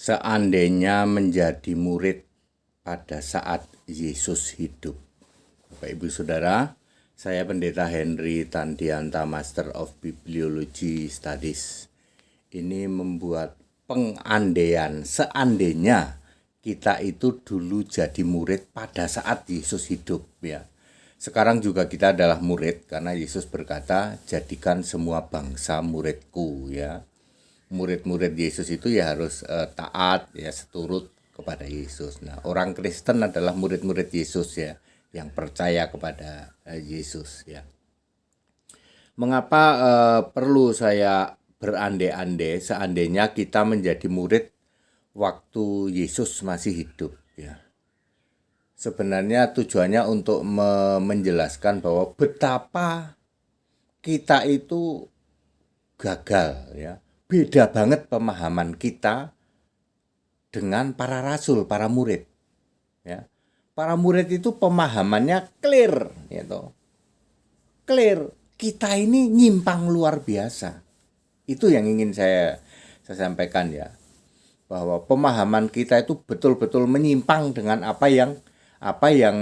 Seandainya menjadi murid pada saat Yesus hidup. Bapak Ibu Saudara, saya Pendeta Henry Tandianta, Master of Bibliology Studies. Ini membuat pengandaian seandainya kita itu dulu jadi murid pada saat Yesus hidup ya. Sekarang juga kita adalah murid karena Yesus berkata, jadikan semua bangsa muridku ya. Murid-murid Yesus itu ya harus taat ya, seturut kepada Yesus. Nah, orang Kristen adalah murid-murid Yesus ya, yang percaya kepada Yesus ya. Mengapa perlu saya berandai-andai seandainya kita menjadi murid waktu Yesus masih hidup ya. Sebenarnya tujuannya untuk menjelaskan bahwa betapa kita itu gagal ya. Beda banget pemahaman kita dengan para rasul, para murid. Ya. Para murid itu pemahamannya clear, gitu. Clear. Kita ini nyimpang luar biasa. Itu yang ingin saya sampaikan ya. Bahwa pemahaman kita itu betul-betul menyimpang dengan apa yang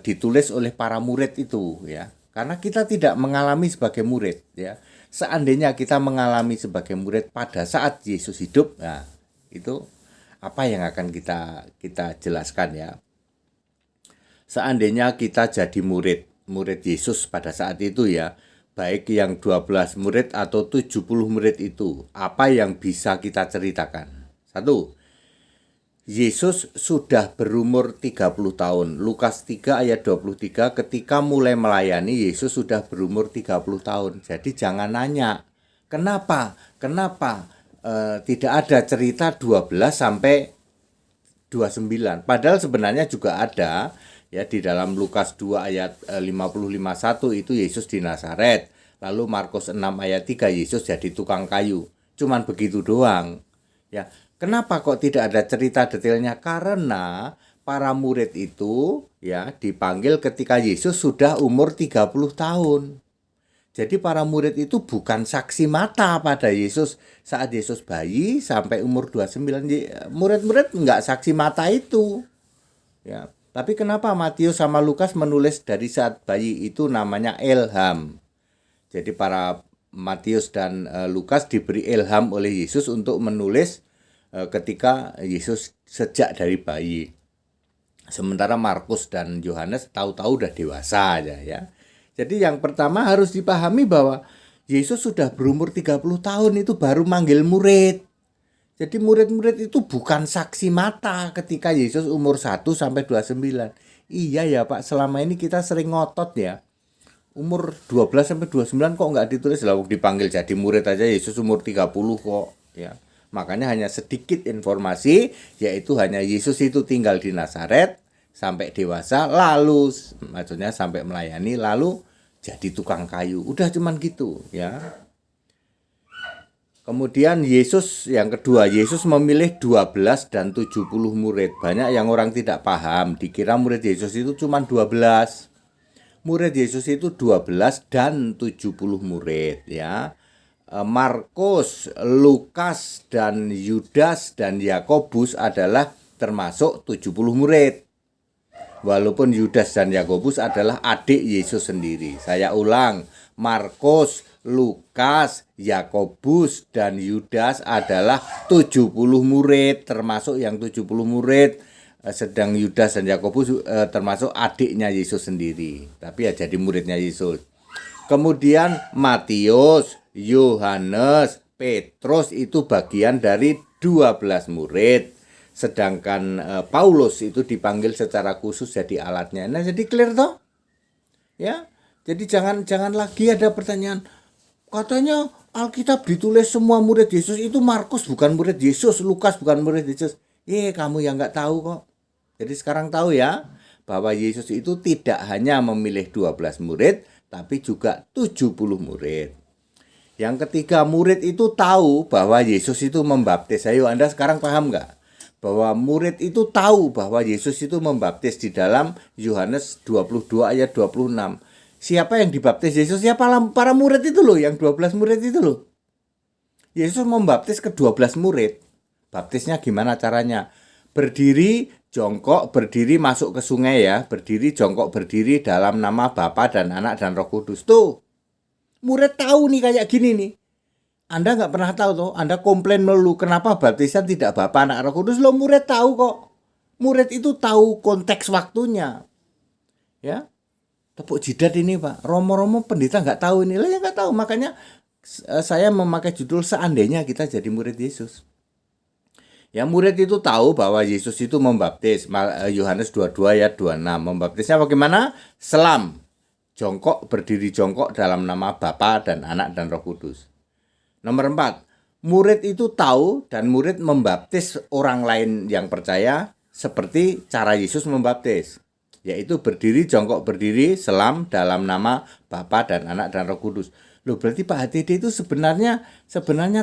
ditulis oleh para murid itu ya. Karena kita tidak mengalami sebagai murid ya. Seandainya kita mengalami sebagai murid pada saat Yesus hidup, nah itu apa yang akan kita jelaskan ya. Seandainya kita jadi murid Yesus pada saat itu ya, baik yang 12 murid atau 70 murid itu, apa yang bisa kita ceritakan? Satu, Yesus sudah berumur 30 tahun. Lukas 3 ayat 23, ketika mulai melayani Yesus sudah berumur 30 tahun. Jadi jangan nanya, kenapa tidak ada cerita 12 sampai 29. Padahal sebenarnya juga ada ya di dalam Lukas 2 ayat 55:1 itu Yesus di Nazaret. Lalu Markus 6 ayat 3 Yesus jadi tukang kayu. Cuman begitu doang. Ya. Kenapa kok tidak ada cerita detailnya? Karena para murid itu ya dipanggil ketika Yesus sudah umur 30 tahun. Jadi para murid itu bukan saksi mata pada Yesus saat Yesus bayi sampai umur 29. Murid-murid enggak saksi mata itu. Ya, tapi kenapa Matius sama Lukas menulis dari saat bayi itu namanya ilham. Jadi para Matius dan Lukas diberi ilham oleh Yesus untuk menulis ketika Yesus sejak dari bayi. Sementara Markus dan Yohanes tahu-tahu udah dewasa aja ya. Jadi yang pertama harus dipahami bahwa Yesus sudah berumur 30 tahun itu baru manggil murid. Jadi murid-murid itu bukan saksi mata ketika Yesus umur 1 sampai 29. Iya ya Pak, selama ini kita sering ngotot ya. Umur 12 sampai 29 kok nggak ditulis, lalu dipanggil jadi murid aja Yesus umur 30 kok ya. Makanya hanya sedikit informasi, yaitu hanya Yesus itu tinggal di Nazaret sampai dewasa, lalu maksudnya sampai melayani, lalu jadi tukang kayu. Udah cuman gitu ya. Kemudian Yesus yang kedua, Yesus memilih 12 dan 70 murid. Banyak yang orang tidak paham, dikira murid Yesus itu cuma 12. Murid Yesus itu 12 dan 70 murid ya. Markus, Lukas, dan Yudas dan Yakobus adalah termasuk 70 murid. Walaupun Yudas dan Yakobus adalah adik Yesus sendiri. Saya ulang, Markus, Lukas, Yakobus, dan Yudas adalah 70 murid. Termasuk yang 70 murid, sedang Yudas dan Yakobus termasuk adiknya Yesus sendiri. Tapi ya jadi muridnya Yesus. Kemudian Matius, Yohanes, Petrus itu bagian dari 12 murid. Sedangkan Paulus itu dipanggil secara khusus jadi alatnya. Nah, jadi clear toh? Ya. Jadi jangan lagi ada pertanyaan. Katanya Alkitab ditulis semua murid Yesus itu Markus bukan murid Yesus, Lukas bukan murid Yesus. Kamu yang enggak tahu kok. Jadi sekarang tahu ya bahwa Yesus itu tidak hanya memilih 12 murid, tapi juga 70 murid. Yang ketiga, murid itu tahu bahwa Yesus itu membaptis. Ayo Anda sekarang paham nggak? Bahwa murid itu tahu bahwa Yesus itu membaptis di dalam Yohanes 22 ayat 26. Siapa yang dibaptis Yesus? Ya para murid itu loh, yang 12 murid itu loh. Yesus membaptis ke 12 murid. Baptisnya gimana caranya? Berdiri, jongkok, berdiri masuk ke sungai ya. Berdiri, jongkok, berdiri dalam nama Bapa dan Anak dan Roh Kudus. Tuh, murid tahu nih kayak gini nih. Anda nggak pernah tahu tuh, Anda komplain melulu kenapa baptisan tidak Bapa, Anak, Roh Kudus. Lo murid tahu kok. Murid itu tahu konteks waktunya. Ya, tepuk jidat ini Pak. Romo-romo pendeta nggak tahu ini. Lah ya nggak tahu. Makanya saya memakai judul seandainya kita jadi murid Yesus. Ya, murid itu tahu bahwa Yesus itu membaptis. Yohanes 22 ayat 26. Membaptisnya bagaimana? Selam. Jongkok, berdiri jongkok dalam nama Bapa dan Anak dan Roh Kudus. Nomor 4. Murid itu tahu dan murid membaptis orang lain yang percaya seperti cara Yesus membaptis. Yaitu berdiri, jongkok, berdiri, selam dalam nama Bapa dan Anak dan Roh Kudus. Loh, berarti Pak HTD itu sebenarnya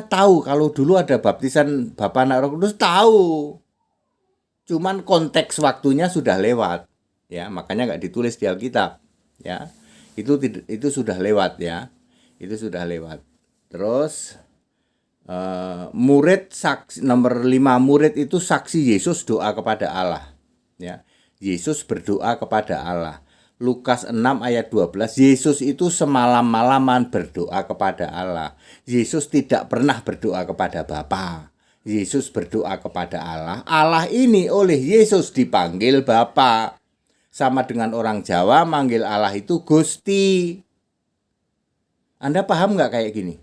tahu kalau dulu ada baptisan Bapa, Anak, Roh Kudus, tahu. Cuman konteks waktunya sudah lewat. Ya, makanya nggak ditulis di Alkitab. Ya, itu sudah lewat ya. Itu sudah lewat. Terus murid saksi nomor 5, murid itu saksi Yesus doa kepada Allah. Ya, Yesus berdoa kepada Allah. Lukas 6 ayat 12, Yesus itu semalam-malaman berdoa kepada Allah. Yesus tidak pernah berdoa kepada Bapa. Yesus berdoa kepada Allah. Allah ini oleh Yesus dipanggil Bapa. Sama dengan orang Jawa manggil Allah itu Gusti. Anda paham nggak kayak gini?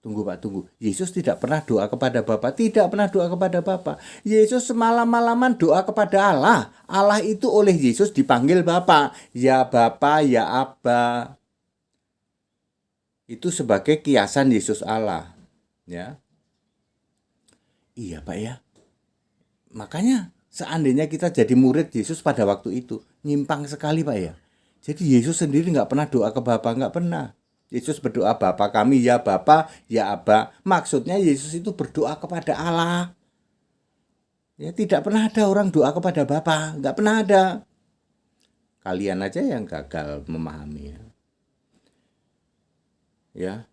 Tunggu Pak, tunggu. Yesus tidak pernah doa kepada Bapa, tidak pernah doa kepada Bapa. Yesus semalam-malaman doa kepada Allah. Allah itu oleh Yesus dipanggil Bapa. Ya Bapa, ya Abba. Itu sebagai kiasan Yesus Allah. Ya. Iya Pak ya. Makanya seandainya kita jadi murid Yesus pada waktu itu, nyimpang sekali Pak ya. Jadi Yesus sendiri nggak pernah doa ke Bapa, nggak pernah. Yesus berdoa, Bapa kami, ya Bapa, ya Abba. Maksudnya Yesus itu berdoa kepada Allah. Ya, tidak pernah ada orang doa kepada Bapa, nggak pernah ada. Kalian aja yang gagal memahami. Ya.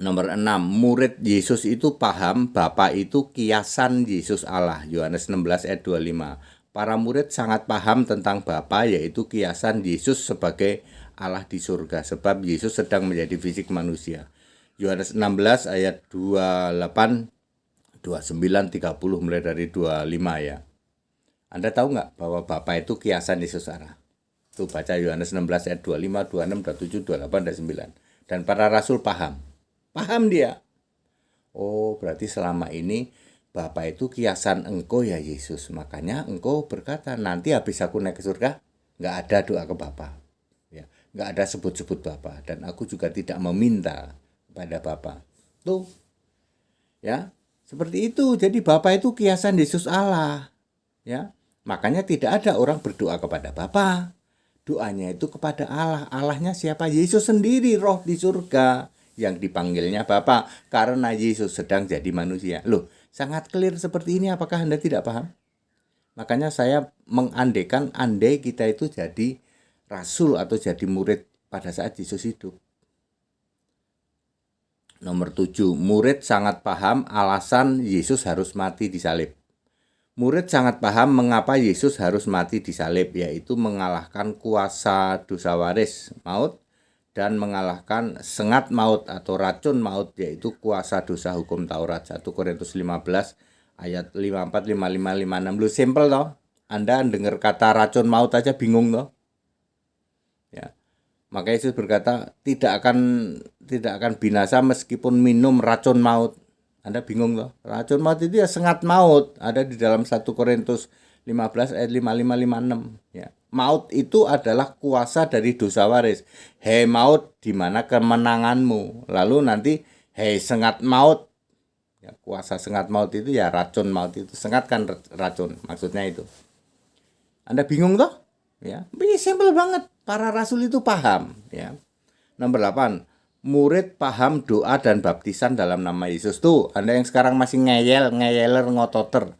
Nomor 6, murid Yesus itu paham Bapa itu kiasan Yesus Allah. Yohanes 16 ayat 25. Para murid sangat paham tentang Bapa, yaitu kiasan Yesus sebagai Allah di surga, sebab Yesus sedang menjadi fisik manusia. Yohanes 16 ayat 28, 29, 30, mulai dari 25 ya. Anda tahu nggak bahwa Bapa itu kiasan Yesus Allah? Tuh baca Yohanes 16 ayat 25, 26, 27, 28, dan 9. Dan para rasul paham dia. Oh, berarti selama ini Bapa itu kiasan engkau ya Yesus. Makanya engkau berkata, nanti habis aku naik ke surga, nggak ada doa ke Bapa. Nggak ada sebut-sebut Bapa, dan aku juga tidak meminta kepada Bapa. Tuh, ya, seperti itu. Jadi Bapa itu kiasan Yesus Allah, ya. Makanya tidak ada orang berdoa kepada Bapa. Doanya itu kepada Allah. Allahnya siapa? Yesus sendiri, Roh di surga yang dipanggilnya Bapa karena Yesus sedang jadi manusia. Loh, sangat clear seperti ini. Apakah Anda tidak paham? Makanya saya mengandaikan andai kita itu jadi rasul atau jadi murid pada saat Yesus hidup. Nomor 7, murid sangat paham alasan Yesus harus mati di salib. Murid sangat paham mengapa Yesus harus mati di salib, yaitu mengalahkan kuasa dosa waris maut dan mengalahkan sengat maut atau racun maut, yaitu kuasa dosa hukum Taurat. 1 Korintus 15 ayat 54, 55, 56. Lu simple toh? Anda dengar kata racun maut aja bingung toh? Ya. Maka Yesus berkata tidak akan binasa meskipun minum racun maut. Anda bingung loh. Racun maut itu ya sengat maut. Ada di dalam 1 Korintus 15 ayat 55 56 ya. Maut itu adalah kuasa dari dosa waris. Hei maut, di mana kemenanganmu? Lalu nanti hei sengat maut. Ya, kuasa sengat maut itu ya racun maut itu. Sengat kan racun, maksudnya itu. Anda bingung toh? Ya, simple banget. Para rasul itu paham ya. Nomor 8, murid paham doa dan baptisan dalam nama Yesus. Tuh, Anda yang sekarang masih ngeyeler ngototer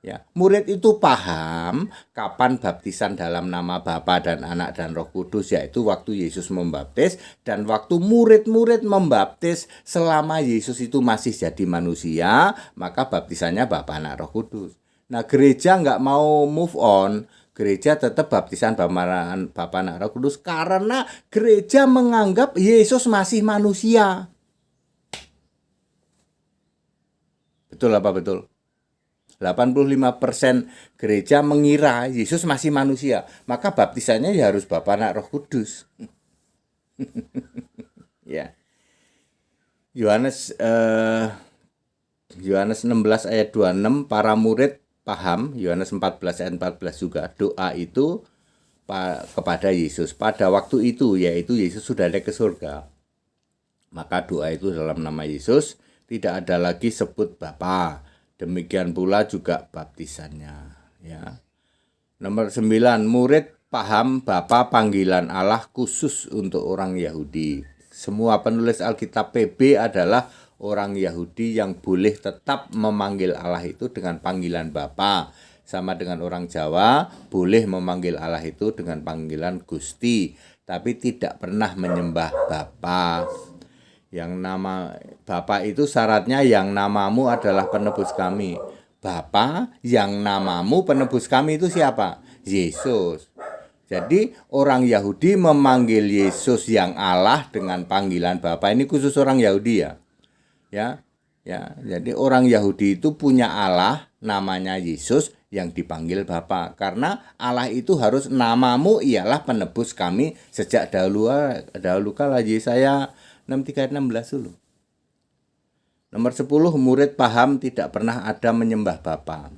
Ya, murid itu paham kapan baptisan dalam nama Bapa dan Anak dan Roh Kudus, yaitu waktu Yesus membaptis dan waktu murid-murid membaptis. Selama Yesus itu masih jadi manusia, maka baptisannya Bapa, Anak, Roh Kudus. Nah, gereja nggak mau move on. Gereja tetap baptisan Bapa, Anak, Roh Kudus karena gereja menganggap Yesus masih manusia. Betul apa betul? 85% gereja mengira Yesus masih manusia, maka baptisannya ya harus Bapa, Anak, Roh Kudus. Ya. Yohanes 16 ayat 26, para murid paham. Yohanes 14 ayat 14 juga, doa itu kepada Yesus pada waktu itu, yaitu Yesus sudah naik ke surga. Maka doa itu dalam nama Yesus, tidak ada lagi sebut Bapa. Demikian pula juga baptisannya, ya. Nomor 9, murid paham Bapa panggilan Allah khusus untuk orang Yahudi. Semua penulis Alkitab PB adalah orang Yahudi yang boleh tetap memanggil Allah itu dengan panggilan Bapa. Sama dengan orang Jawa, boleh memanggil Allah itu dengan panggilan Gusti, tapi tidak pernah menyembah Bapa. Yang nama Bapa itu syaratnya yang namamu adalah penebus kami. Bapa yang namamu penebus kami itu siapa? Yesus. Jadi orang Yahudi memanggil Yesus yang Allah dengan panggilan Bapa. Ini khusus orang Yahudi ya. Ya. Jadi orang Yahudi itu punya Allah namanya Yesus yang dipanggil Bapa. Karena Allah itu harus namamu ialah penebus kami sejak dahulu kala. Yesaya 63 ayat 16 dulu. Nomor 10, murid paham tidak pernah ada menyembah Bapa.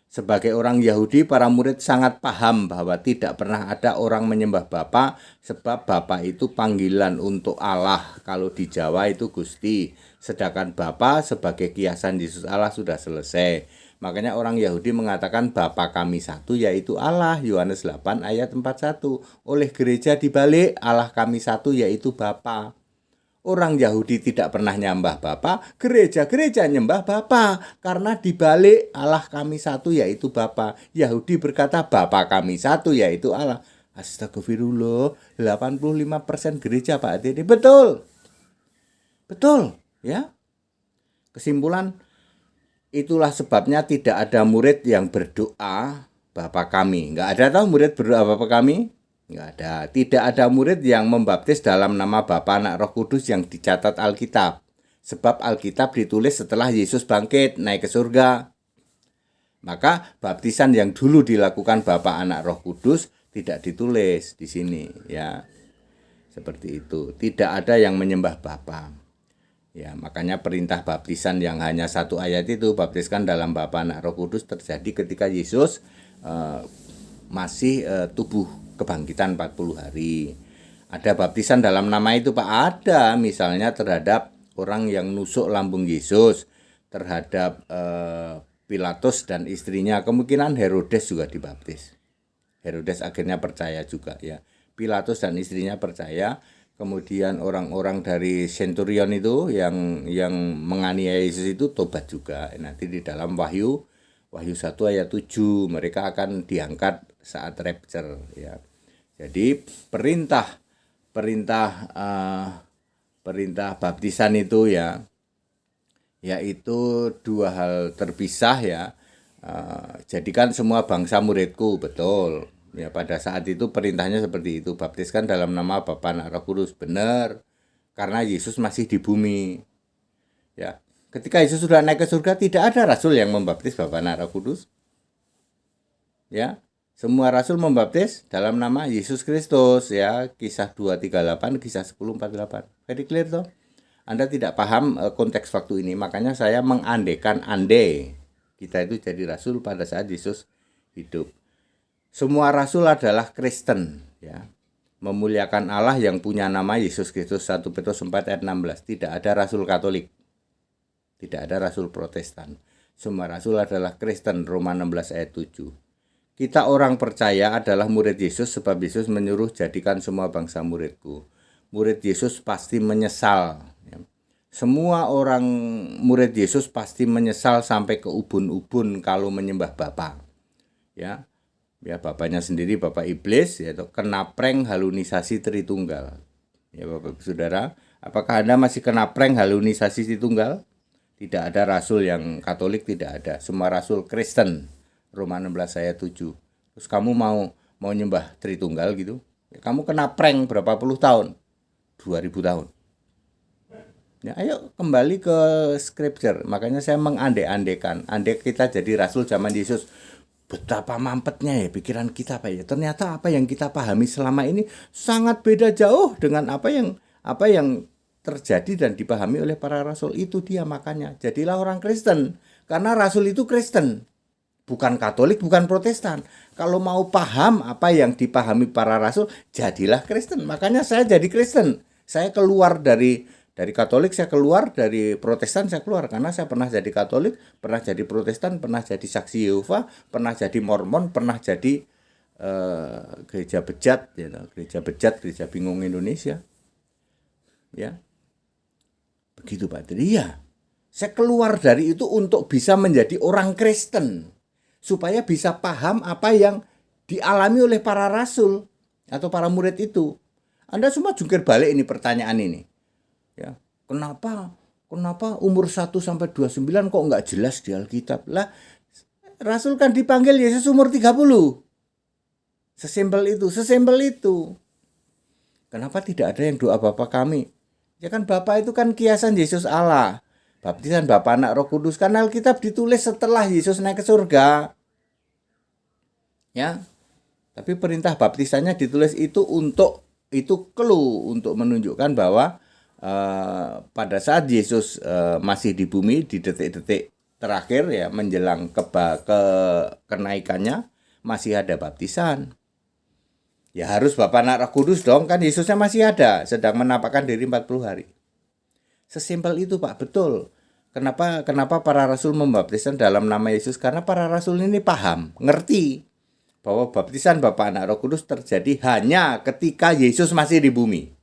Sebagai orang Yahudi, para murid sangat paham bahwa tidak pernah ada orang menyembah Bapa, sebab Bapa itu panggilan untuk Allah. Kalau di Jawa itu Gusti, sedangkan Bapa sebagai kiasan Yesus Allah sudah selesai. Makanya orang Yahudi mengatakan Bapa kami satu yaitu Allah, Yohanes 8 ayat 41. Oleh gereja dibalik, Allah kami satu yaitu Bapa. Orang Yahudi tidak pernah nyembah Bapa, gereja-gereja nyembah Bapa karena dibalik Allah kami satu yaitu Bapa. Yahudi berkata Bapa kami satu yaitu Allah. Astagfirullah, 85% gereja Pak Ade. Betul. Betul, ya. Kesimpulan, itulah sebabnya tidak ada murid yang berdoa Bapa kami. Enggak ada tahu murid berdoa Bapa kami? Enggak ada. Tidak ada murid yang membaptis dalam nama Bapa, Anak, Roh Kudus yang dicatat Alkitab. Sebab Alkitab ditulis setelah Yesus bangkit naik ke surga. Maka baptisan yang dulu dilakukan Bapa, Anak, Roh Kudus tidak ditulis di sini, ya. Seperti itu. Tidak ada yang menyembah Bapa. Ya, makanya perintah baptisan yang hanya satu ayat itu, baptiskan dalam Bapa, Anak, Roh Kudus, terjadi ketika Yesus masih tubuh kebangkitan 40 hari. Ada baptisan dalam nama itu Pak? Ada, misalnya terhadap orang yang nusuk lambung Yesus, terhadap Pilatus dan istrinya, kemungkinan Herodes juga dibaptis. Herodes akhirnya percaya juga ya. Pilatus dan istrinya percaya, kemudian orang-orang dari Centurion itu yang menganiaya Yesus itu tobat juga. Nanti di dalam Wahyu 1 ayat 7 mereka akan diangkat saat rapture ya. Jadi perintah baptisan itu ya, yaitu dua hal terpisah ya. Jadikan semua bangsa muridku, betul. Ya, pada saat itu perintahnya seperti itu, baptiskan dalam nama Bapa, Anak, Roh Kudus, benar. Karena Yesus masih di bumi. Ya. Ketika Yesus sudah naik ke surga, tidak ada rasul yang membaptis Bapa, Anak, Roh Kudus. Ya. Semua rasul membaptis dalam nama Yesus Kristus ya, Kisah 2:38, Kisah 10:48. Very clear toh? Anda tidak paham konteks waktu ini, makanya saya mengandekan kita itu jadi rasul pada saat Yesus hidup. Semua rasul adalah Kristen ya. Memuliakan Allah yang punya nama Yesus Kristus, 1 Petrus 4 ayat 16. Tidak ada rasul Katolik. Tidak ada rasul Protestan. Semua rasul adalah Kristen, Roma 16 ayat 7. Kita orang percaya adalah murid Yesus sebab Yesus menyuruh jadikan semua bangsa muridku. Murid Yesus pasti menyesal. Ya. Semua orang murid Yesus pasti menyesal sampai ke ubun-ubun kalau menyembah Bapa. Ya, bapaknya sendiri Bapak Iblis, yaitu kena prank halunisasi Tritunggal. Ya Bapak Saudara, apakah Anda masih kena prank halunisasi Tritunggal? Tidak ada rasul yang Katolik, tidak ada. Semua rasul Kristen. Roma 16 ayat 7. Terus kamu mau nyembah Tritunggal gitu? Ya, kamu kena prank berapa puluh tahun? 2000 tahun. Ya, ayo kembali ke scripture. Makanya saya mengandai-andaikan. Andai kita jadi rasul zaman Yesus, betapa mampetnya ya pikiran kita Pak ya. Ternyata apa yang kita pahami selama ini sangat beda jauh dengan apa yang terjadi dan dipahami oleh para rasul. Itu dia makanya. Jadilah orang Kristen. Karena rasul itu Kristen. Bukan Katolik, bukan Protestan. Kalau mau paham apa yang dipahami para rasul, jadilah Kristen. Makanya saya jadi Kristen. Saya keluar dari Katolik, saya keluar dari Protestan, saya keluar karena saya pernah jadi Katolik, pernah jadi Protestan, pernah jadi saksi Yehova, pernah jadi Mormon, pernah jadi gereja bejat, ya, gereja bingung Indonesia, ya begitu Pak. Jadi ya, saya keluar dari itu untuk bisa menjadi orang Kristen, supaya bisa paham apa yang dialami oleh para rasul atau para murid itu. Anda semua jungkir balik ini pertanyaan ini. Ya, kenapa umur 1 sampai 29 kok enggak jelas di Alkitab? Lah, rasul kan dipanggil Yesus umur 30. Sesimpel itu. Kenapa tidak ada yang doa Bapa kami? Ya kan Bapa itu kan kiasan Yesus Allah. Baptisan Bapa, Anak, Roh Kudus. Karena Alkitab ditulis setelah Yesus naik ke surga. Ya. Tapi perintah baptisannya ditulis itu clue untuk menunjukkan bahwa pada saat Yesus masih di bumi di detik-detik terakhir ya menjelang ke kenaikannya masih ada baptisan. Ya harus Bapa, Anak, Roh Kudus dong, kan Yesusnya masih ada sedang menampakkan diri 40 hari. Sesimpel itu Pak, betul. Kenapa para rasul membaptisan dalam nama Yesus? Karena para rasul ini paham, ngerti bahwa baptisan Bapa, Anak, Roh Kudus terjadi hanya ketika Yesus masih di bumi.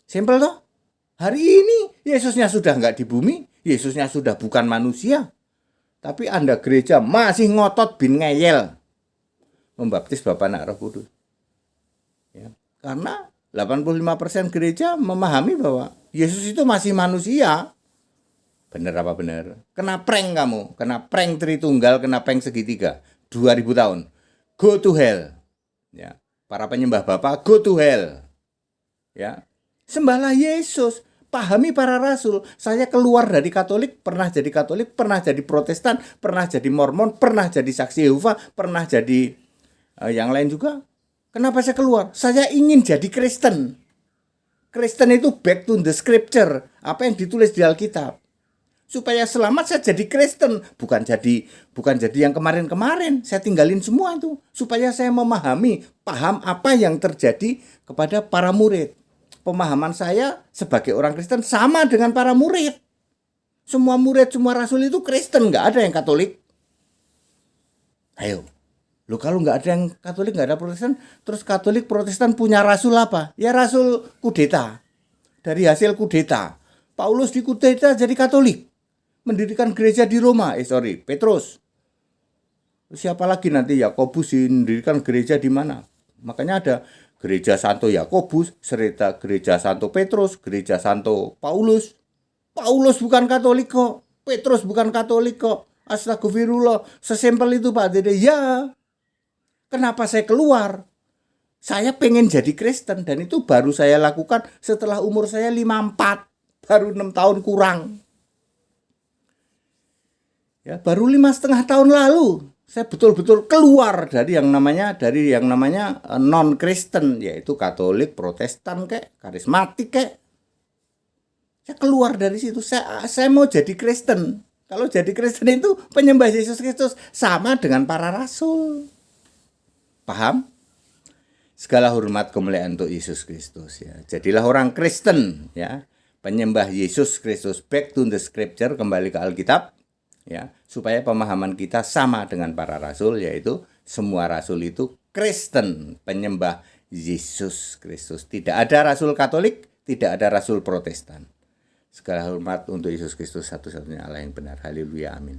Simpel toh? Hari ini Yesusnya sudah nggak di bumi, Yesusnya sudah bukan manusia. Tapi Anda gereja masih ngotot bin ngeyel membaptis Bapa, Anak, Roh Kudus. Ya, karena 85% gereja memahami bahwa Yesus itu masih manusia. Bener apa bener? Kena prank kamu, kena prank Tritunggal, kena prank segitiga. 2000 tahun. Go to hell. Ya, para penyembah Bapa, go to hell. Ya. Sembahlah Yesus, pahami para rasul. Saya keluar dari Katolik, pernah jadi Protestan, pernah jadi Mormon, pernah jadi saksi Yehova, pernah jadi yang lain juga. Kenapa saya keluar? Saya ingin jadi Kristen. Kristen itu back to the scripture, apa yang ditulis di Alkitab. Supaya selamat saya jadi Kristen, bukan jadi yang kemarin-kemarin. Saya tinggalin semua itu supaya saya paham apa yang terjadi kepada para murid. Pemahaman saya sebagai orang Kristen sama dengan para murid. Semua murid, semua rasul itu Kristen, nggak ada yang Katolik. Ayo, lo kalau nggak ada yang Katolik, nggak ada Protestan, terus Katolik Protestan punya rasul apa? Ya rasul kudeta. Dari hasil kudeta, Paulus dikudeta jadi Katolik, mendirikan gereja di Roma. Petrus. Siapa lagi nanti? Yakobus mendirikan gereja di mana? Makanya ada Gereja Santo Yakobus, serta Gereja Santo Petrus, Gereja Santo Paulus. Paulus bukan Katolik kok, Petrus bukan Katolik kok. Astagfirullah, sesimpel itu Pak Dede. Ya, kenapa saya keluar? Saya pengen jadi Kristen dan itu baru saya lakukan setelah umur saya 54, baru 6 tahun kurang. Ya, baru 5,5 tahun lalu saya betul-betul keluar dari yang namanya non-Kristen, yaitu Katolik, Protestan karismatik Saya keluar dari situ. Saya mau jadi Kristen. Kalau jadi Kristen itu penyembah Yesus Kristus sama dengan para rasul. Paham? Segala hormat kemuliaan untuk Yesus Kristus ya. Jadilah orang Kristen ya. Penyembah Yesus Kristus, back to the scripture, kembali ke Alkitab ya, supaya pemahaman kita sama dengan para rasul, yaitu semua rasul itu Kristen, penyembah Yesus Kristus. Tidak ada rasul Katolik, tidak ada rasul Protestan. Segala hormat untuk Yesus Kristus, satu-satunya Allah yang benar. Haleluya, amin.